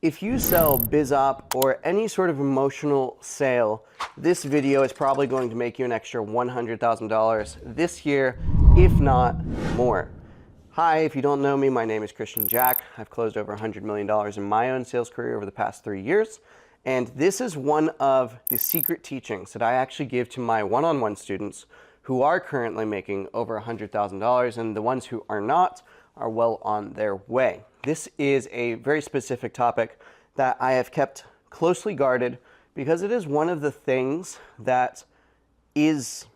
If you sell BizOp or any sort of emotional sale, this video is probably going to make you an extra $100,000 this year, if not more. Hi, if you don't know me, my name is Christian Jack. I've closed over $100 million in my own sales career over the past 3 years. And this is one of the secret teachings that I actually give to my one-on-one students who are currently making over $100,000, and the ones who are not are well on their way. This is a very specific topic that I have kept closely guarded because it is one of the things that is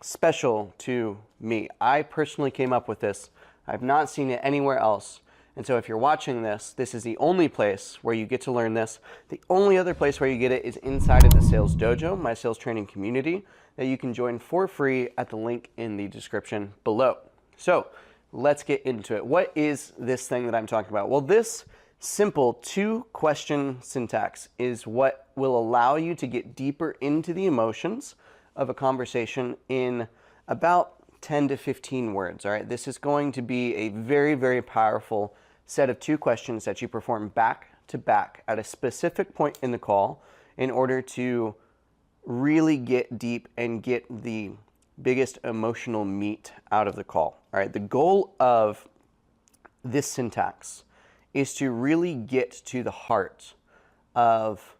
special to me. I personally came up with this. I've not seen it anywhere else. And so if you're watching this, this is the only place where you get to learn this. The only other place where you get it is inside of the Sales Dojo, my sales training community, that you can join for free at the link in the description below. So let's get into it. What is this thing that I'm talking about? Well, this simple 2-question syntax is what will allow you to get deeper into the emotions of a conversation in about 10 to 15 words. All right, this is going to be a very, very powerful set of 2 questions that you perform back to back at a specific point in the call in order to really get deep and get the biggest emotional meat out of the call. All right, the goal of this syntax is to really get to the heart of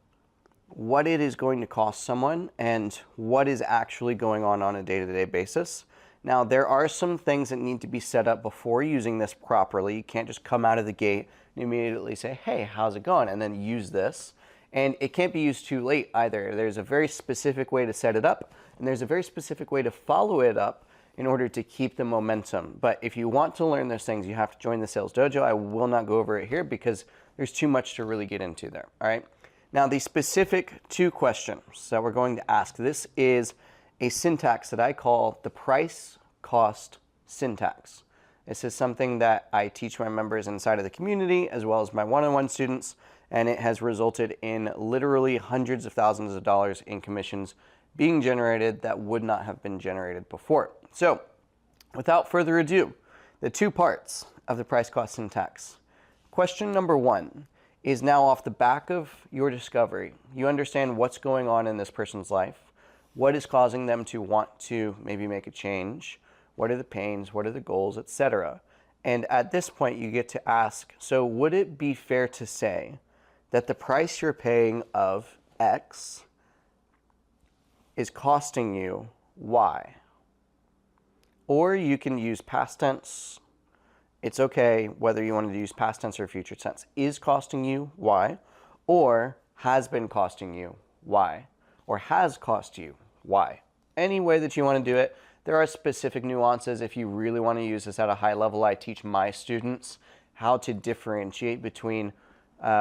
what it is going to cost someone and what is actually going on a day-to-day basis. Now, there are some things that need to be set up before using this properly. You can't just come out of the gate and immediately say, hey, how's it going? And then use this. And it can't be used too late either. There's a very specific way to set it up, and there's a very specific way to follow it up in order to keep the momentum. But if you want to learn those things, you have to join the Sales Dojo. I will not go over it here because there's too much to really get into there, all right? Now, the specific 2 questions that we're going to ask, this is a syntax that I call the price cost syntax. This is something that I teach my members inside of the community as well as my one-on-one students, and it has resulted in literally hundreds of thousands of dollars in commissions being generated that would not have been generated before. So, without further ado, the 2 parts of the price cost syntax. Question number 1 is now off the back of your discovery. You understand what's going on in this person's life, what is causing them to want to maybe make a change, what are the pains, what are the goals, etc. And at this point, you get to ask, so would it be fair to say that the price you're paying of X is costing you Y? Or you can use past tense. It's okay whether you want to use past tense or future tense. Is costing you Y, or has been costing you Y, or has cost you Y. Any way that you want to do it. There are specific nuances. If you really want to use this at a high level, I teach my students how to differentiate between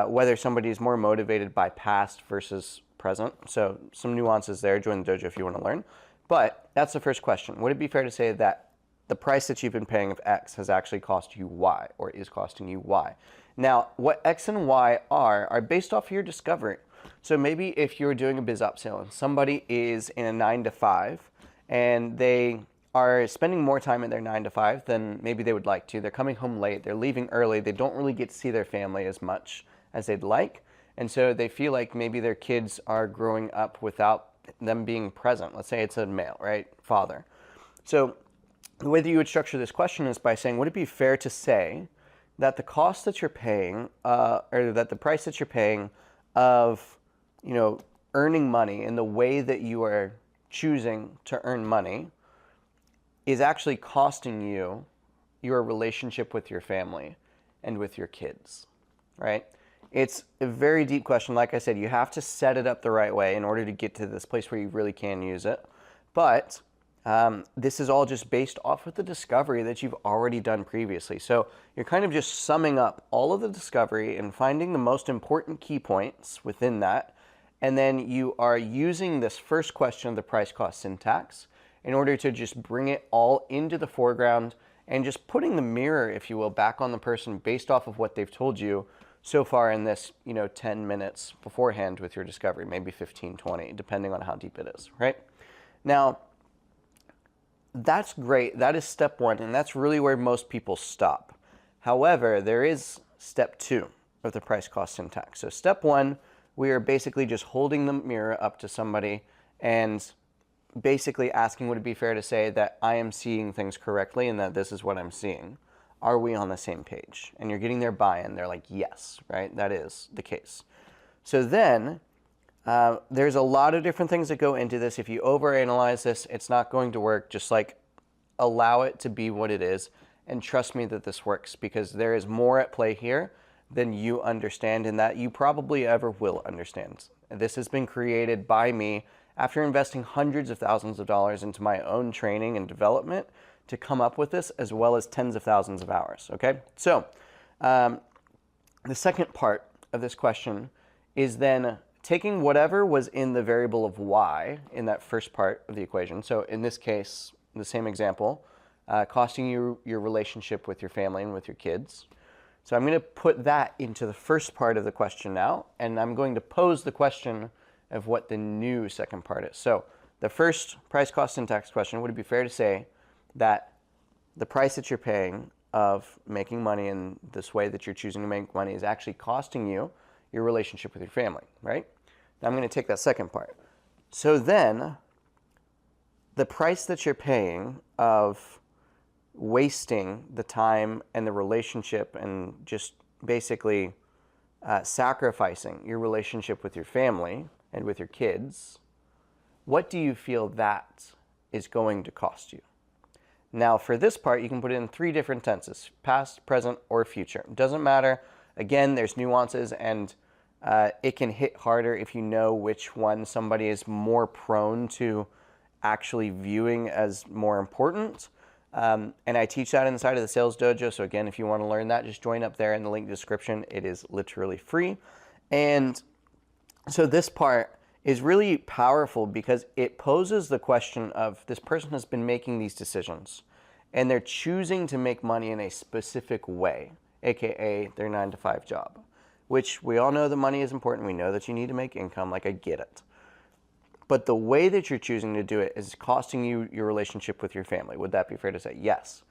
whether somebody is more motivated by past versus present. So some nuances there. Join the dojo if you want to learn. But that's the first question. Would it be fair to say that the price that you've been paying of X has actually cost you Y, or is costing you Y? Now, what X and Y are based off of your discovery. So maybe if you're doing a BizOp sale and somebody is in a 9 to 5 and they are spending more time in their 9 to 5 than maybe they would like to. They're coming home late, they're leaving early, they don't really get to see their family as much as they'd like. And so they feel like maybe their kids are growing up without them being present. Let's say it's a male, right? Father. So the way that you would structure this question is by saying, would it be fair to say that the cost that you're paying, or that the price that you're paying of, earning money in the way that you are choosing to earn money is actually costing you your relationship with your family and with your kids, right? It's a very deep question. Like I said, you have to set it up the right way in order to get to this place where you really can use it. But this is all just based off of the discovery that you've already done previously. So you're kind of just summing up all of the discovery and finding the most important key points within that. And then you are using this first question of the price cost syntax in order to just bring it all into the foreground and just putting the mirror, if you will, back on the person based off of what they've told you so far in this, 10 minutes beforehand with your discovery, maybe 15, 20, depending on how deep it is, right? Now, that's great. That is step 1, and that's really where most people stop. However, there is step 2, of the price cost syntax. So step one, we are basically just holding the mirror up to somebody and basically asking, would it be fair to say that I am seeing things correctly and that this is what I'm seeing? Are we on the same page? And you're getting their buy-in. They're like, yes, right? That is the case. So then there's a lot of different things that go into this. If you overanalyze this, it's not going to work. Just like allow it to be what it is and trust me that this works, because there is more at play here than you understand and that you probably ever will understand. This has been created by me after investing hundreds of thousands of dollars into my own training and development to come up with this, as well as tens of thousands of hours, okay? So the second part of this question is then taking whatever was in the variable of y in that first part of the equation. So in this case, the same example, costing you your relationship with your family and with your kids. So I'm going to put that into the first part of the question now, and I'm going to pose the question of what the new second part is. So the first price cost syntax question, would it be fair to say that the price that you're paying of making money in this way that you're choosing to make money is actually costing you your relationship with your family, right? Now I'm going to take that second part. So then the price that you're paying of wasting the time and the relationship and just basically sacrificing your relationship with your family and with your kids, what do you feel that is going to cost you? Now for this part, you can put it in three different tenses: past, present, or future. It doesn't matter. Again, there's nuances, and it can hit harder if you know which one somebody is more prone to actually viewing as more important. And I teach that inside of the Sales Dojo. So again, if you want to learn that, just join up there in the link description. It is literally free. And so this part is really powerful because it poses the question of this person has been making these decisions and they're choosing to make money in a specific way, aka their 9-to-5 job, which we all know the money is important. We know that you need to make income. Like, I get it. But the way that you're choosing to do it is costing you your relationship with your family. Would that be fair to say? Yes.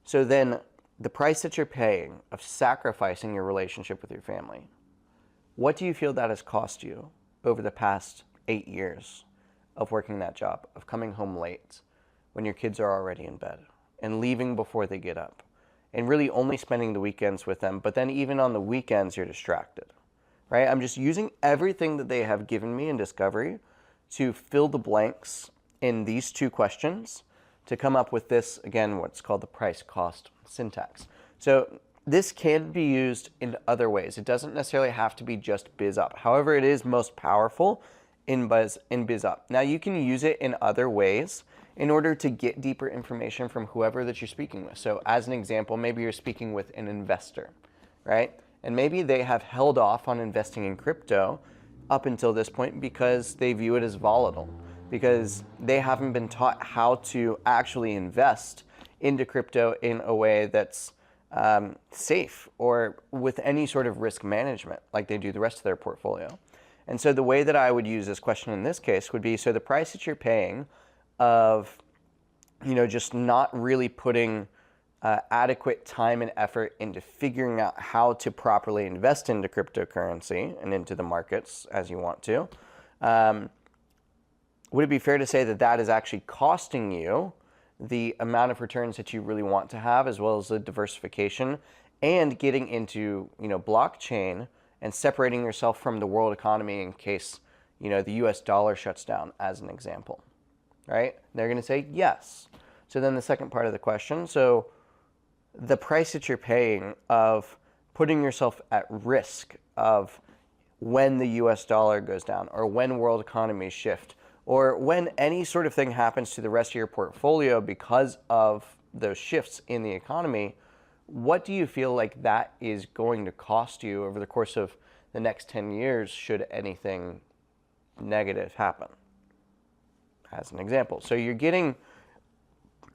So then the price that you're paying of sacrificing your relationship with your family, what do you feel that has cost you over the past 8 years of working that job, of coming home late when your kids are already in bed and leaving before they get up and really only spending the weekends with them, but then even on the weekends you're distracted, right? I'm just using everything that they have given me in Discovery to fill the blanks in these two questions to come up with this, again, what's called the price cost syntax. So this can be used in other ways. It doesn't necessarily have to be just BizUp. However, it is most powerful in BizUp. Now you can use it in other ways in order to get deeper information from whoever that you're speaking with. So as an example, maybe you're speaking with an investor, right? And maybe they have held off on investing in crypto up until this point because they view it as volatile, because they haven't been taught how to actually invest into crypto in a way that's safe or with any sort of risk management like they do the rest of their portfolio. And so the way that I would use this question in this case would be, so the price that you're paying of, just not really putting adequate time and effort into figuring out how to properly invest into cryptocurrency and into the markets as you want to, would it be fair to say that that is actually costing you the amount of returns that you really want to have, as well as the diversification and getting into, blockchain and separating yourself from the world economy in case, the US dollar shuts down, as an example, right? They're going to say yes. So then the second part of the question, so the price that you're paying of putting yourself at risk of when the US dollar goes down, or when world economies shift, or when any sort of thing happens to the rest of your portfolio because of those shifts in the economy, what do you feel like that is going to cost you over the course of the next 10 years should anything negative happen, as an example? So you're getting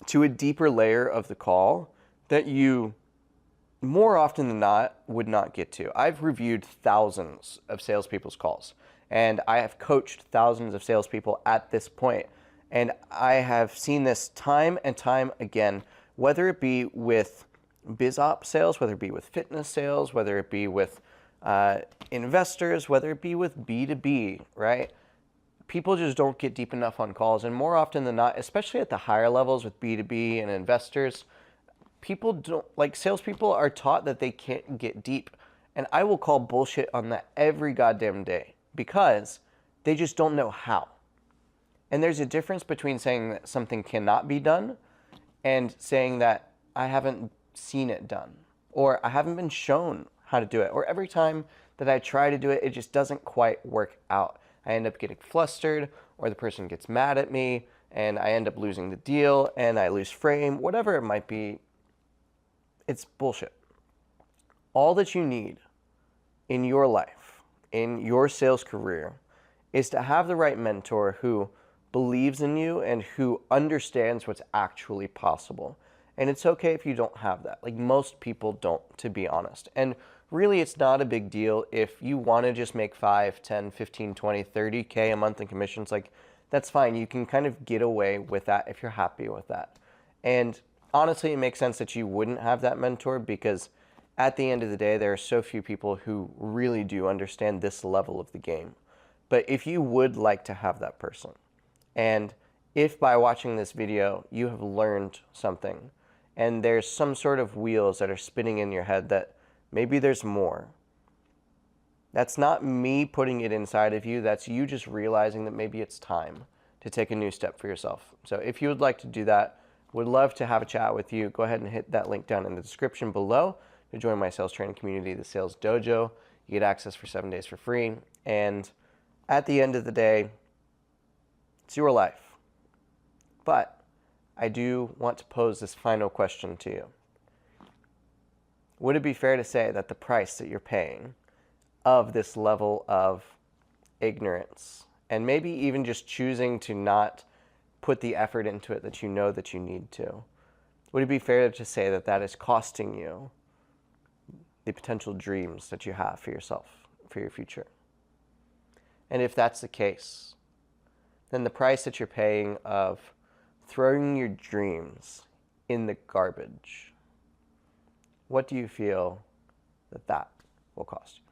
to a deeper layer of the call that you more often than not would not get to. I've reviewed thousands of salespeople's calls, and I have coached thousands of salespeople at this point, and I have seen this time and time again, whether it be with BizOps sales, whether it be with fitness sales, whether it be with investors, whether it be with B2B, right? People just don't get deep enough on calls. And more often than not, especially at the higher levels with B2B and investors, people don't, like salespeople are taught that they can't get deep. And I will call bullshit on that every goddamn day because they just don't know how. And there's a difference between saying that something cannot be done and saying that I haven't seen it done or I haven't been shown how to do it, or every time that I try to do it, it just doesn't quite work out. I end up getting flustered, or the person gets mad at me and I end up losing the deal and I lose frame, whatever it might be. It's bullshit. All that you need in your life, in your sales career, is to have the right mentor who believes in you and who understands what's actually possible. And it's okay if you don't have that. Like most people don't, to be honest. And really, it's not a big deal if you want to just make 5, 10, 15, 20, 30K a month in commissions. Like that's fine. You can kind of get away with that if you're happy with that. And honestly, it makes sense that you wouldn't have that mentor because at the end of the day, there are so few people who really do understand this level of the game. But if you would like to have that person, and if by watching this video you have learned something and there's some sort of wheels that are spinning in your head that maybe there's more, that's not me putting it inside of you. That's you just realizing that maybe it's time to take a new step for yourself. So if you would like to do that, would love to have a chat with you, go ahead and hit that link down in the description below to join my sales training community, the Sales Dojo. You get access for 7 days for free. And at the end of the day, it's your life. But I do want to pose this final question to you. Would it be fair to say that the price that you're paying of this level of ignorance, and maybe even just choosing to not put the effort into it that you know that you need to, would it be fair to say that that is costing you the potential dreams that you have for yourself, for your future? And if that's the case, then the price that you're paying of throwing your dreams in the garbage, what do you feel that that will cost you?